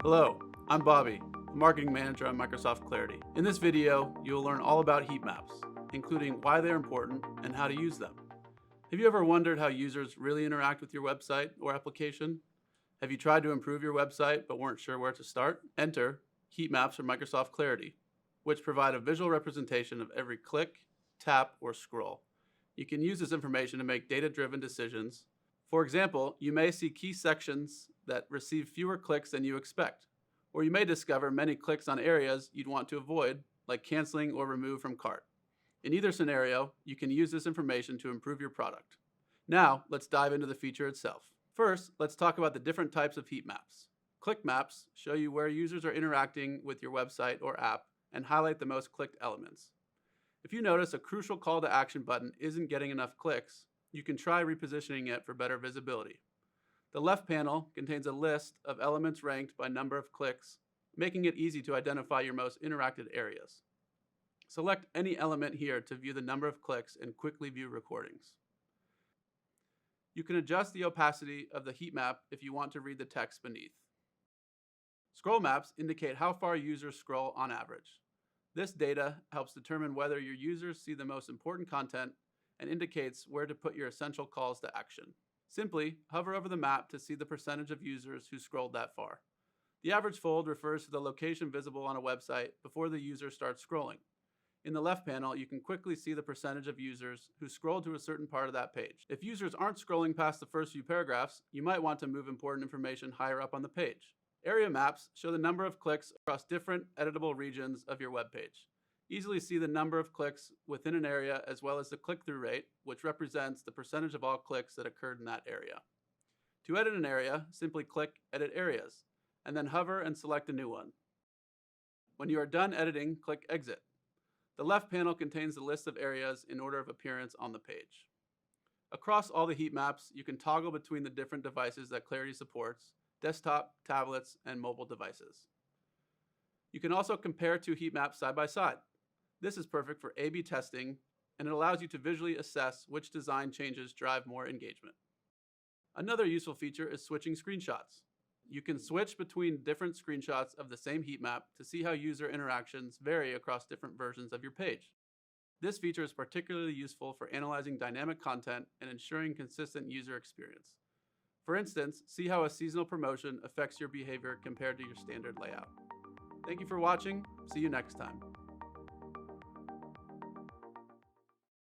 Hello, I'm Bobby, the Marketing Manager at Microsoft Clarity. In this video, you'll learn all about heat maps, including why they're important and how to use them. Have you ever wondered how users really interact with your website or application? Have you tried to improve your website but weren't sure where to start? Enter heat maps from Microsoft Clarity, which provide a visual representation of every click, tap, or scroll. You can use this information to make data-driven decisions. For example, you may see key sections that receive fewer clicks than you expect, or you may discover many clicks on areas you'd want to avoid, like canceling or remove from cart. In either scenario, you can use this information to improve your product. Now, let's dive into the feature itself. First, let's talk about the different types of heat maps. Click maps show you where users are interacting with your website or app and highlight the most clicked elements. If you notice a crucial call to action button isn't getting enough clicks, you can try repositioning it for better visibility. The left panel contains a list of elements ranked by number of clicks, making it easy to identify your most interacted areas. Select any element here to view the number of clicks and quickly view recordings. You can adjust the opacity of the heat map if you want to read the text beneath. Scroll maps indicate how far users scroll on average. This data helps determine whether your users see the most important content and indicates where to put your essential calls to action. Simply hover over the map to see the percentage of users who scrolled that far. The average fold refers to the location visible on a website before the user starts scrolling. In the left panel, you can quickly see the percentage of users who scrolled to a certain part of that page. If users aren't scrolling past the first few paragraphs, you might want to move important information higher up on the page. Area maps show the number of clicks across different editable regions of your web page. Easily see the number of clicks within an area as well as the click-through rate, which represents the percentage of all clicks that occurred in that area. To edit an area, simply click Edit Areas, and then hover and select a new one. When you are done editing, click Exit. The left panel contains the list of areas in order of appearance on the page. Across all the heat maps, you can toggle between the different devices that Clarity supports: desktop, tablets, and mobile devices. You can also compare two heat maps side by side. This is perfect for A/B testing, and it allows you to visually assess which design changes drive more engagement. Another useful feature is switching screenshots. You can switch between different screenshots of the same heat map to see how user interactions vary across different versions of your page. This feature is particularly useful for analyzing dynamic content and ensuring consistent user experience. For instance, see how a seasonal promotion affects your behavior compared to your standard layout. Thank you for watching. See you next time.